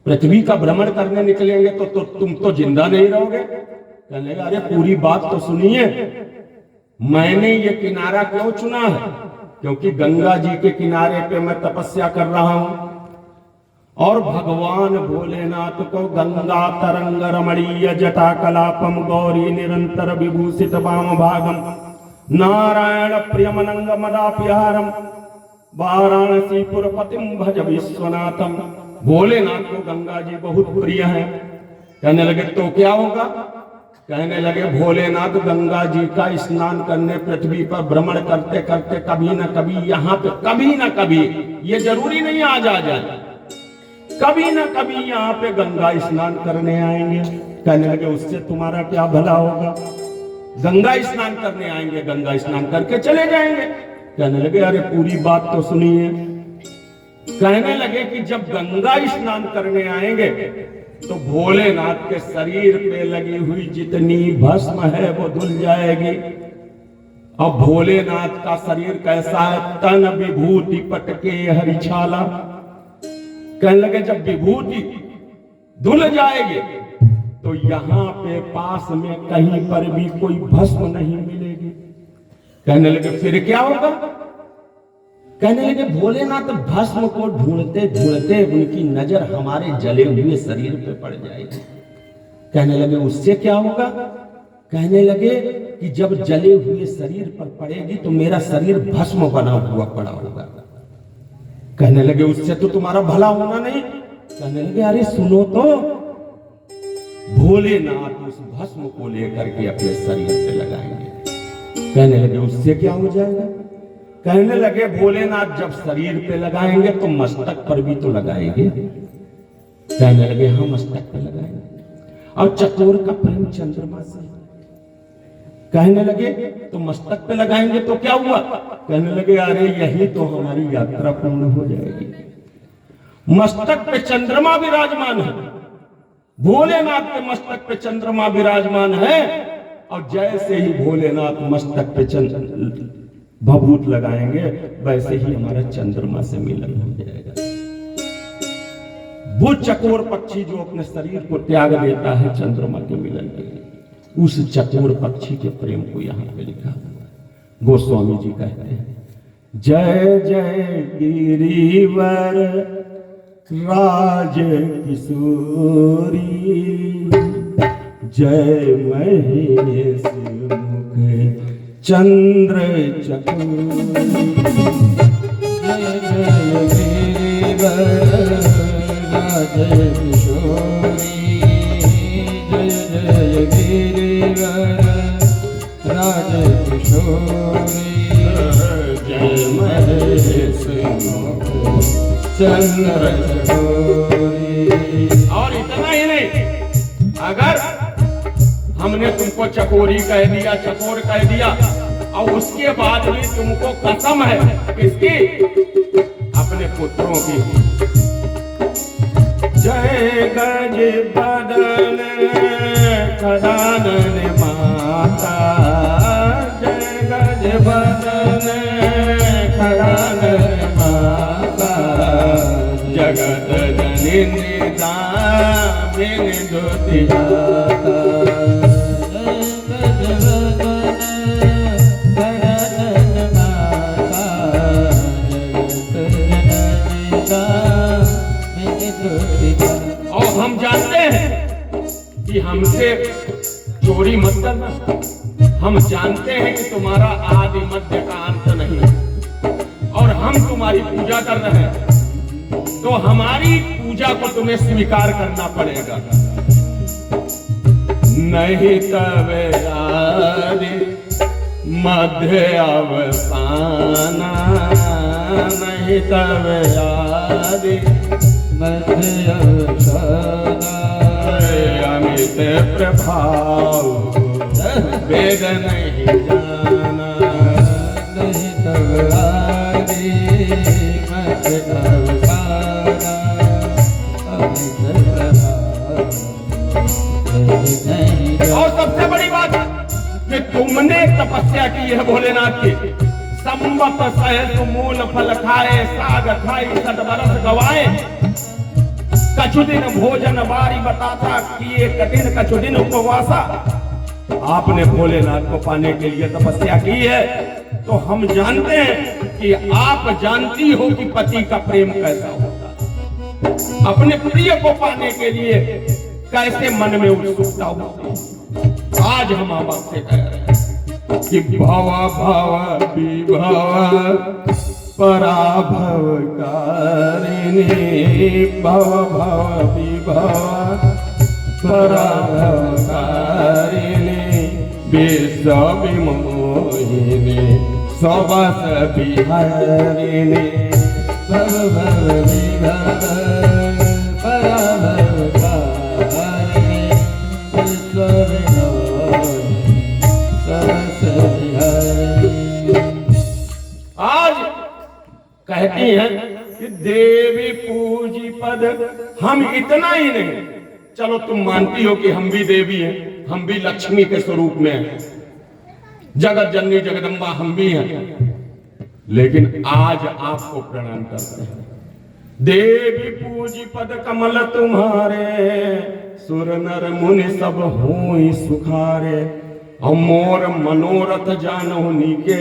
पृथ्वी का भ्रमण करने निकलेंगे तो तुम तो जिंदा नहीं रहोगे। कहने लगे अरे पूरी बात तो सुनिए। मैंने ये किनारा क्यों चुना है? क्योंकि गंगा जी के किनारे पे मैं तपस्या कर रहा हूं और भगवान भोलेनाथ को गंगा तरंग रमणीय जटा कलापम गौरी निरंतर विभूषित वाम भागम नारायण प्रियमनंग मदाप्यारम वाराणसी पुरपतिम भज विश्वनाथम। भोलेनाथ को गंगा जी बहुत प्रिय है। कहने लगे तो क्या होगा? कहने लगे भोलेनाथ गंगा जी का स्नान करने पृथ्वी पर भ्रमण करते करते कभी ना कभी यहाँ पे, कभी ना कभी, ये जरूरी नहीं आज आ जाए, कभी ना कभी यहाँ पे गंगा स्नान करने आएंगे। कहने लगे उससे तुम्हारा क्या भला होगा? गंगा स्नान करने आएंगे, गंगा स्नान करके चले जाएंगे। कहने लगे अरे पूरी बात तो सुनिए। कहने लगे कि जब गंगा स्नान करने आएंगे तो भोलेनाथ के शरीर पे लगी हुई जितनी भस्म है वो धुल जाएगी। अब भोलेनाथ का शरीर कैसा है? तन विभूति पटके हरिछाला। कहने लगे जब विभूति धुल जाएगी तो यहाँ पे पास में कहीं पर भी कोई भस्म नहीं मिलेगी। कहने लगे फिर क्या होगा? कहने लगे भोलेनाथ भस्म को ढूंढते ढूंढते उनकी नजर हमारे जले हुए शरीर पे पड़ जाएगी। कहने लगे उससे क्या होगा? कहने लगे कि जब जले हुए शरीर पर पड़ेगी तो मेरा शरीर भस्म बना हुआ पड़ा होगा। कहने लगे उससे तो तुम्हारा भला होना नहीं। कहने लगे अरे सुनो तो, भोलेनाथ उस भस्म को लेकर के अपने शरीर पे लगाएंगे। कहने लगे उससे क्या हो जाएगा? कहने लगे भोलेनाथ जब शरीर पे लगाएंगे तो मस्तक पर भी तो लगाएंगे। कहने लगे हाँ मस्तक पे लगाएंगे। और चकोर का प्रेम चंद्रमा से। कहने लगे तो मस्तक पे लगाएंगे तो क्या हुआ? कहने लगे अरे यही तो हमारी यात्रा पूर्ण हो जाएगी। मस्तक पे चंद्रमा विराजमान है, भोलेनाथ के मस्तक पे चंद्रमा विराजमान है। और जैसे ही भोलेनाथ मस्तक पे भभूत लगाएंगे वैसे ही हमारा चंद्रमा से मिलन हो जाएगा। वो चकोर पक्षी जो अपने शरीर को त्याग देता है चंद्रमा के मिलन के लिए, उस चकोर पक्षी के प्रेम को यहाँ पे लिखा हुआ। गोस्वामी जी कहते हैं जय जय गिरिवर राज किशोरी, जय महेश मुख चंद्र चकोर, जय जय राधे किशोरी जय जय गिरिवर राधे किशोरी जय महेश चंद्र चकोरी। और इतना ही नहीं, अगर हमने तुमको चकोरी कह दिया, चकोर कह दिया, और उसके बाद भी तुमको कसम है किसकी? अपने पुत्रों की। जय गज बदन खदानन माता, जय गज बदन खदानन माता, जगत जननी दामिनी दुति दाता। और हम जानते हैं कि हमसे चोरी मत करना। हम जानते हैं कि तुम्हारा आदि मध्य का अंत नहीं, और हम तुम्हारी पूजा कर रहे हैं, तो हमारी पूजा को तुम्हें स्वीकार करना पड़ेगा। नहीं तब आदि मध्य अवसाना, नहीं तब आदि मध्य अवसाना, अमित प्रभाव वेद नहीं जाना। नहीं तब आदि मध्य अवसाना, अमित प्रभाव वेद नहीं जाना। और सबसे बड़ी बात कि तुमने तपस्या की है भोलेनाथ की। संवत सहस्र मूल फल खाए, साग खाई 60 बरस गवाए। कछु दिन भोजन बारी बताता, किए कठिन कछु दिन उपवासा। आपने भोलेनाथ को पाने के लिए तपस्या की है, तो हम जानते हैं कि आप जानती हो कि पति का प्रेम कैसा होता है। अपने प्रिय को पाने के लिए कैसे मन में उत्सुकता होती है। आज हम आपसे कह रहे हैं कि भव भव विभव पराभव कारिणी, भव भव विभव पराभव कारिणी, विश्व विमोहिनी स्वस विहारिणी। भव भव विभव पराभव कारिणी, विश्व विमोहिनी स्वस विहारिणी। आज कहती हैं कि देवी पूजी पद। हम इतना ही नहीं, चलो तुम मानती हो कि हम भी देवी हैं, हम भी लक्ष्मी के स्वरूप में हैं, जगत जननी जगदम्बा हम भी हैं, लेकिन आज आपको प्रणाम करते हैं। देवी पूजी पद कमल तुम्हारे, सुर नर मुनि सब होई सुखारे। और मोर मनोरथ जानो नीके।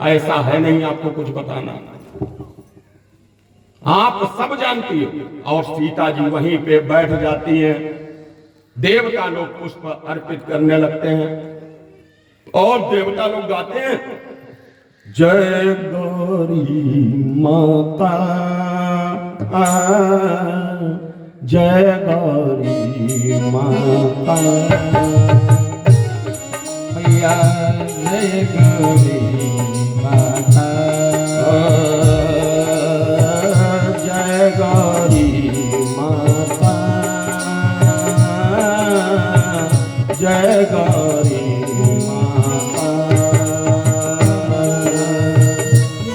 ऐसा है नहीं आपको कुछ बताना, आप सब जानती हो। और सीता जी वहीं पे बैठ जाती हैं, देवता लोग पुष्प अर्पित करने लगते हैं, और देवता लोग गाते हैं जय गौरी माता, जय गौरी माता, मैया जय गौरी माता, जय गौरी माता, जय गौरी माता,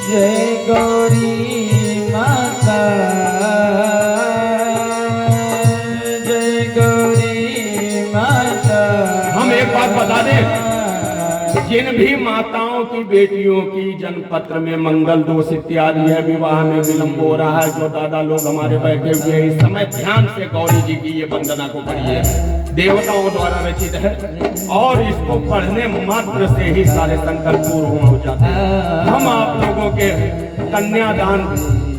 जय गौरी माता, जय गौरी माता। हम एक बात बता दें, जिन भी माताओं की बेटियों की जन्मपत्र में मंगल दोष इत्यादि है, विवाह में विलंब हो रहा है, जो दादा लोग हमारे बैठे हुए हैं इस समय ध्यान से गौरी जी की ये वंदना को पढ़िए। देवताओं द्वारा रचित है, और इसको पढ़ने मात्र से ही सारे संकल्प पूर्ण हो जाते हैं। हम आप लोगों के कन्यादान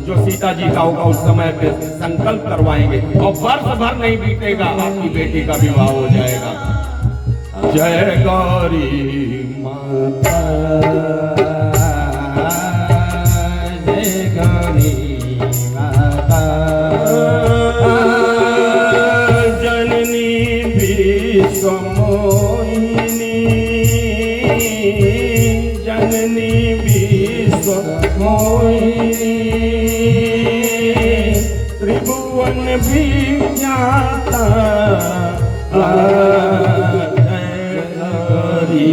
जो सीता जी का होगा उस समय पे संकल्प करवाएंगे, और वर्ष भर नहीं बीतेगा आपकी बेटी का विवाह हो जाएगा। जय गौरी माता, जय गौरी माता, त्रिभुवन विख्याता जय गौरी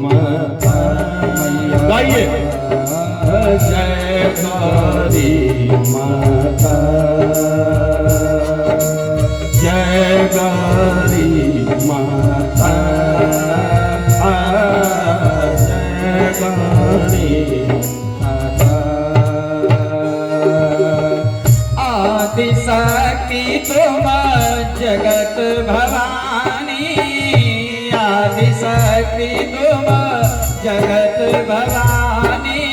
माता गाइए जय गौरी माता जय गौरी माता जय गौरी आदिशक्ति तुम जगत भवानी आदिशक्ति तुम जगत भवानी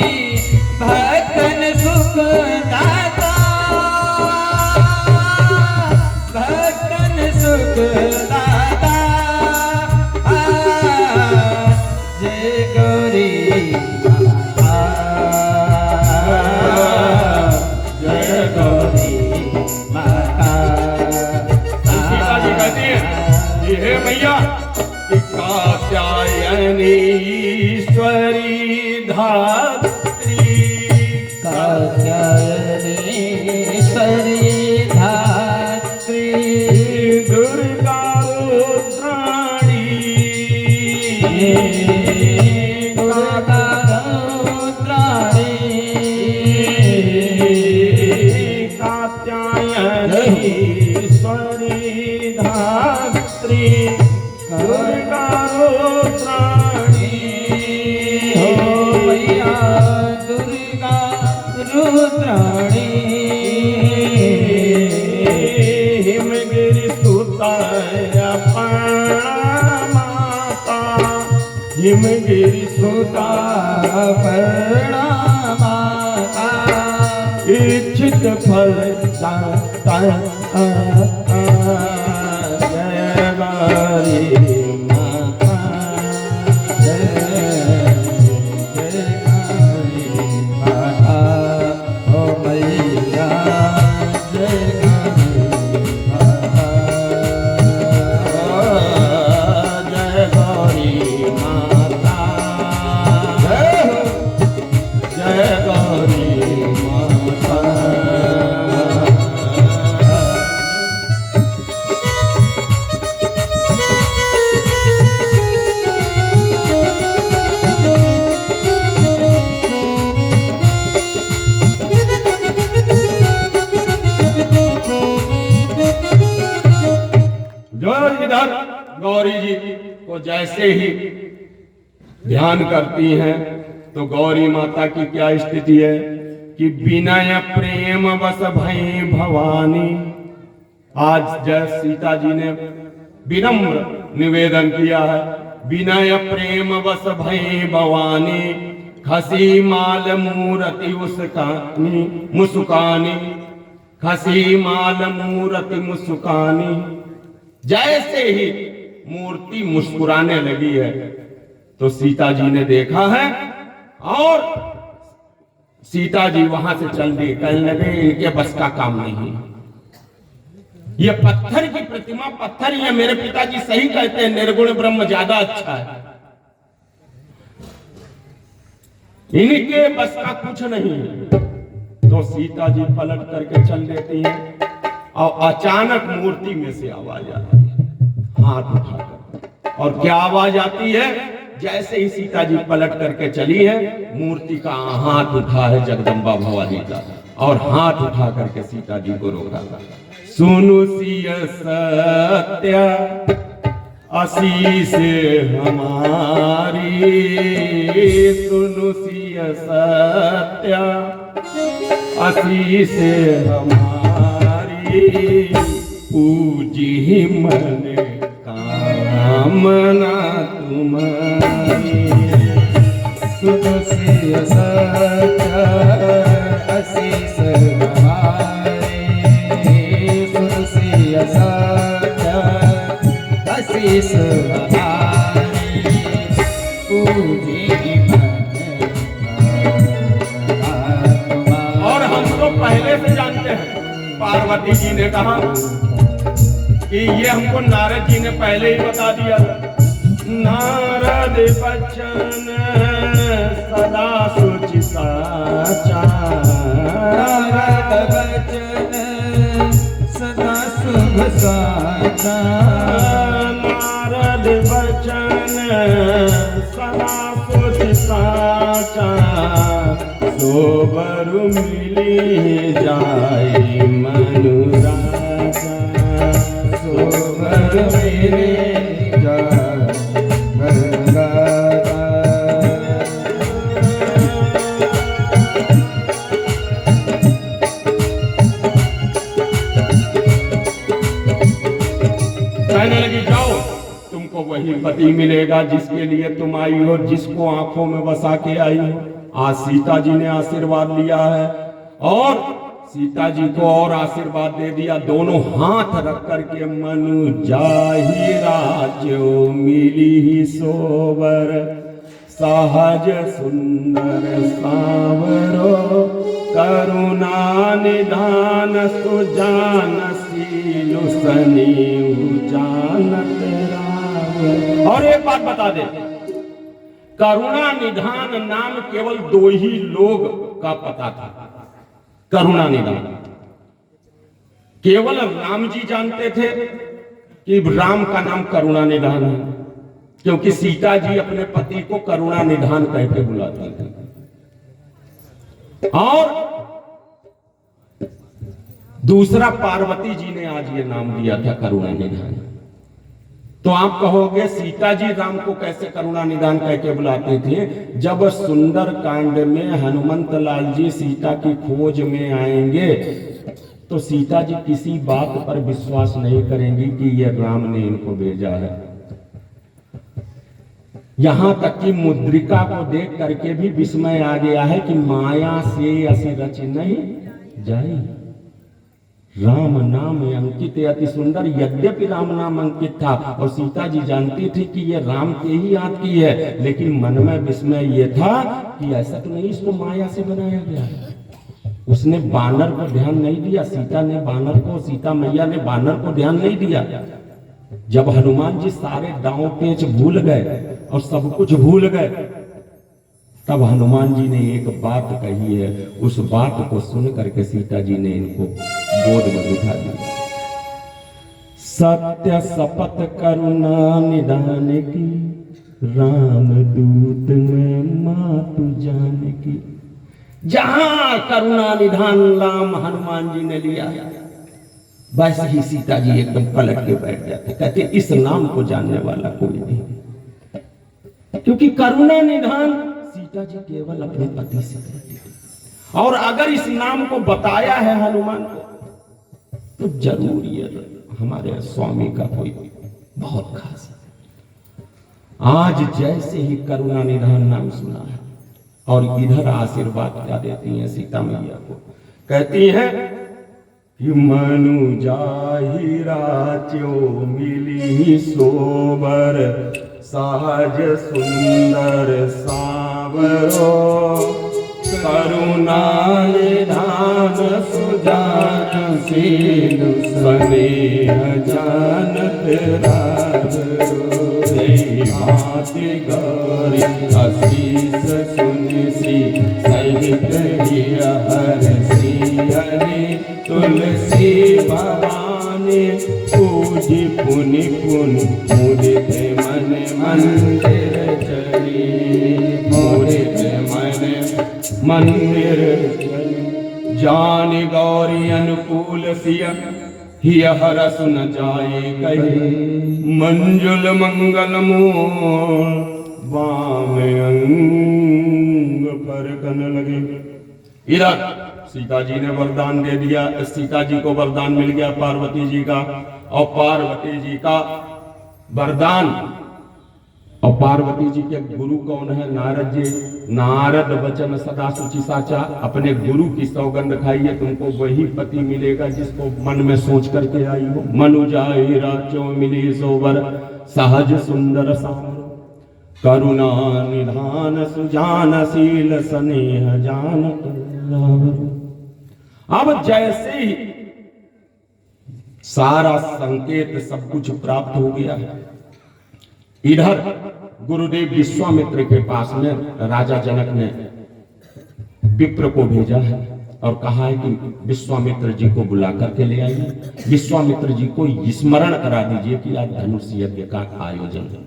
भक्तन सुख दाता भक्तन सुख दाता जय गौरी माता जय गौरी माता। सीता जी कहती है ये है मैया कि कात्यायनी ईश्वरी धात्री कात्यायनीश्वरी धात्री दुर्गा रुद्राणी दुर्गा रुद्राणी कात्यायनी ईश्वरी धात्री दुर्गा रुद्राणी हो मैया दुर्गा रुद्राणी हिमगिरि सुताय माता हिमगिरि सुता प्रणामाता इच्छित फल दाता जय गौरी माता जय गौरी माता हो मैया जय गौरी माता जय गौरी माता जय गौरी माता। जो इधर गौरी जी को जैसे ही ध्यान करती हैं तो गौरी माता की क्या स्थिति है कि विनय प्रेम बस भई भवानी। आज जय सीता जी ने विनम्र निवेदन किया है विनय प्रेम बस भई भवानी खसी माल मूरति उसकानी मुस्कानी खसी माल मूरति मुस्कानी। जैसे ही मूर्ति मुस्कुराने लगी है तो सीता जी ने देखा है और सीता जी वहां से चल दी कहने लगे इनके बस का काम नहीं ये पत्थर की प्रतिमा पत्थर ही है मेरे पिताजी सही कहते हैं निर्गुण ब्रह्म ज्यादा अच्छा है इनके बस का कुछ नहीं है। तो सीता जी पलट करके चल देती हैं और अचानक मूर्ति में से आवाज आती है हाथ उठाकर और क्या आवाज आती है जैसे ही सीता जी पलट करके चली है मूर्ति का हाथ उठा है जगदम्बा भवानी का और हाथ उठा करके सीता जी को रोका सुनु सिय सत्य आशीष हमारी सुनु सिय सत्य आशीष हमारी पूजी मन कामना तुम्हारी सुनु सिय सत्य आशीष हमारे सुनु सिय सत्य आशीष हमारे पूजी और हम तो पहले से जानते हैं पार्वती जी ने कहा कि ये हमको नारद जी ने पहले ही बता दिया था नारद बचन सदा सुचि साचा नारद बचन सब साचा। नारद वचन सदा सोच साचा, सोबर मिली जाई मनु राजा। सोबर मिली जाई मनु राजा। कहने लगी जाओ, तुमको वही पति मिलेगा जिसके लिए तुम आई हो, जिसको आंखों में बसा के आई हो। आज सीता जी ने आशीर्वाद लिया है और सीता जी को और आशीर्वाद दे दिया। दोनों हाथ रख करके मनु जाहि राज्यो मिली ही सोबर, सहज सुंदर सावरो, करुणा निधान सुजान सीलु सनीहु जानत राम। और एक बात बता दे, करुणा निधान नाम केवल 2 ही लोग का पता था। करुणा निधान केवल राम जी जानते थे कि राम का नाम करुणा निधान है, क्योंकि सीता जी अपने पति को करुणा निधान कह के बुलाती थी। और दूसरा पार्वती जी ने आज ये नाम दिया था करुणा निधान। तो आप कहोगे सीता जी राम को कैसे करुणा निधान कह के बुलाते थे? जब सुंदर कांड में हनुमंत लाल जी सीता की खोज में आएंगे तो सीता जी किसी बात पर विश्वास नहीं करेंगी कि ये राम ने इनको भेजा है। यहां तक कि मुद्रिका को देख करके भी विस्मय आ गया है कि माया से असि रच नहीं जाई। राम नाम अंकित अति सुंदर, यद्यपि राम नाम अंकित था और सीता जी जानती थी कि ये राम के ही हाथ की है, लेकिन मन में विस्मय ये था कि ऐसा तो नहीं इसको माया से बनाया गया है। उसने बानर को ध्यान नहीं दिया, सीता मैया ने बानर को ध्यान नहीं दिया। जब हनुमान जी सारे दांव पेच भूल गए और सब कुछ भूल गए, तब हनुमान जी ने एक बात कही है। उस बात को सुन करके सीता जी ने इनको गोद में बिठा दिया। सत्य शपथ करुणा निधान की, राम दूत में मातु जान की। जहां करुणा निधान राम हनुमान जी ने लिया, वैसे ही सीता जी एकदम पलट के बैठ जाते, कहते इस नाम को जानने वाला कोई नहीं, क्योंकि करुणा निधान सीता जी केवल अपने पति से करती थी। और अगर इस नाम को बताया है हनुमान को, तो जरूर ये हमारे स्वामी का कोई बहुत खास है। आज जैसे ही करुणा निधान नाम सुना है और इधर आशीर्वाद क्या देती हैं सीता मैया को, कहती हैं कि मनु जाहि राज्यो मिली सोबर, सहज सुंदर सावरो, करुणा निधान सुजान सीलु स्नेह जानत रावरो। भांति गौरी आशीष सुनिसी, सहित हरसी हरि तुलसी भवानी। पूजी पुनि पुनि मुदित मन मंदिर चली, मुदित मन मंदिर चली। जान गौरी अनुकूल सिय, हिय हरस न जाए कही। मंजुल मंगल मोर, वाम अंग पर कन लगे। इधर सीता जी ने वरदान दे दिया, सीता जी को वरदान मिल गया पार्वती जी का, और पार्वती जी का वरदान। और पार्वती जी के गुरु कौन है? नारद जी। नारद वचन सदा सुचि साचा, अपने गुरु की सौगंध खाइए, तुमको वही पति मिलेगा जिसको मन में सोच करके आई हो। मनु जाहि राज्यो मिली सोबर, सहज सुंदर सावरो, करुणा निधान सुजान शील स्नेह जानत रावरो। अब जैसे ही सारा संकेत सब कुछ प्राप्त हो गया है, इधर गुरुदेव विश्वामित्र के पास में राजा जनक ने विप्र को भेजा है और कहा है कि विश्वामित्र जी को बुला करके ले आइए, विश्वामित्र जी को स्मरण करा दीजिए कि आज धनुष यज्ञ का आयोजन है।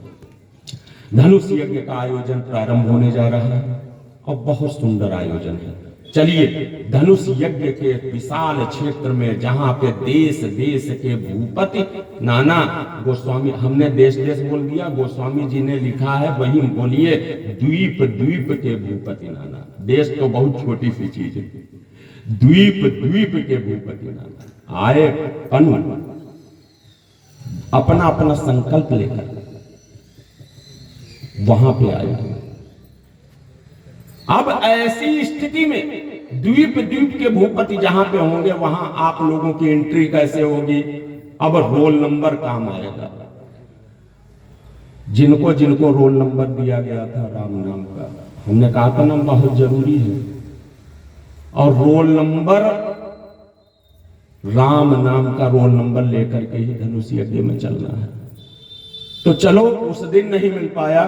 धनुष यज्ञ का आयोजन प्रारंभ होने जा रहा है और बहुत सुंदर आयोजन है। चलिए, धनुष यज्ञ के विशाल क्षेत्र में जहां पे देश देश के भूपति नाना गोस्वामी, हमने देश देश बोल दिया, गोस्वामी जी ने लिखा है वही बोलिए, द्वीप द्वीप के भूपति नाना। देश तो बहुत छोटी सी चीज है, द्वीप द्वीप के भूपति नाना आए अनु अपना अपना संकल्प लेकर वहां पे आए। अब ऐसी स्थिति में द्वीप द्वीप के भूपति जहां पे होंगे वहां आप लोगों की एंट्री कैसे होगी? अब रोल नंबर काम आएगा। जिनको जिनको रोल नंबर दिया गया था राम नाम का, हमने कहा था नाम बहुत जरूरी है, और रोल नंबर राम नाम का रोल नंबर लेकर के ही धनुष यज्ञ में चलना है। तो चलो, उस दिन नहीं मिल पाया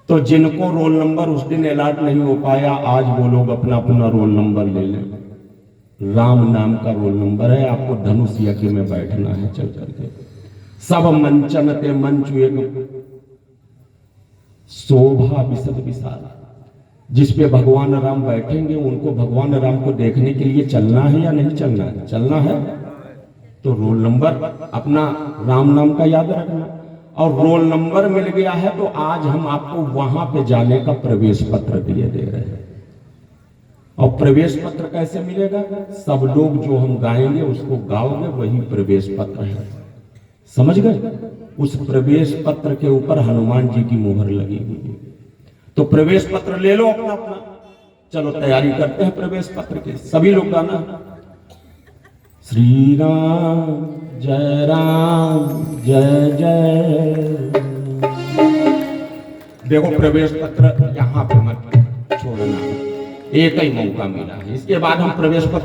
तो जिनको रोल नंबर उस दिन अलॉट नहीं हो पाया, आज वो लोग अपना अपना रोल नंबर ले लें। राम नाम का रोल नंबर है, आपको धनुष यज्ञ में बैठना है। चल करके सब मंचन ते मंच एक शोभा विशद विशाल, जिसपे भगवान राम बैठेंगे उनको भगवान राम को देखने के लिए चलना है या नहीं चलना है? चलना है तो रोल नंबर अपना राम नाम का याद रखना, और रोल नंबर मिल गया है तो आज हम आपको वहां पे जाने का प्रवेश पत्र दिए दे रहे हैं। और प्रवेश पत्र कैसे मिलेगा? सब लोग जो हम गाएंगे उसको गाओगे, वही प्रवेश पत्र है। समझ गए? उस प्रवेश पत्र के ऊपर हनुमान जी की मोहर लगी हुई है। तो प्रवेश पत्र ले लो अपना अपना। चलो तैयारी करते हैं प्रवेश पत्र की। सभी लोग गाना, श्री राम जय जय जय। देखो प्रवेश पत्र यहाँ पे मत छोड़ना, एक ही मौका मिला है, इसके बाद हम प्रवेश पत्र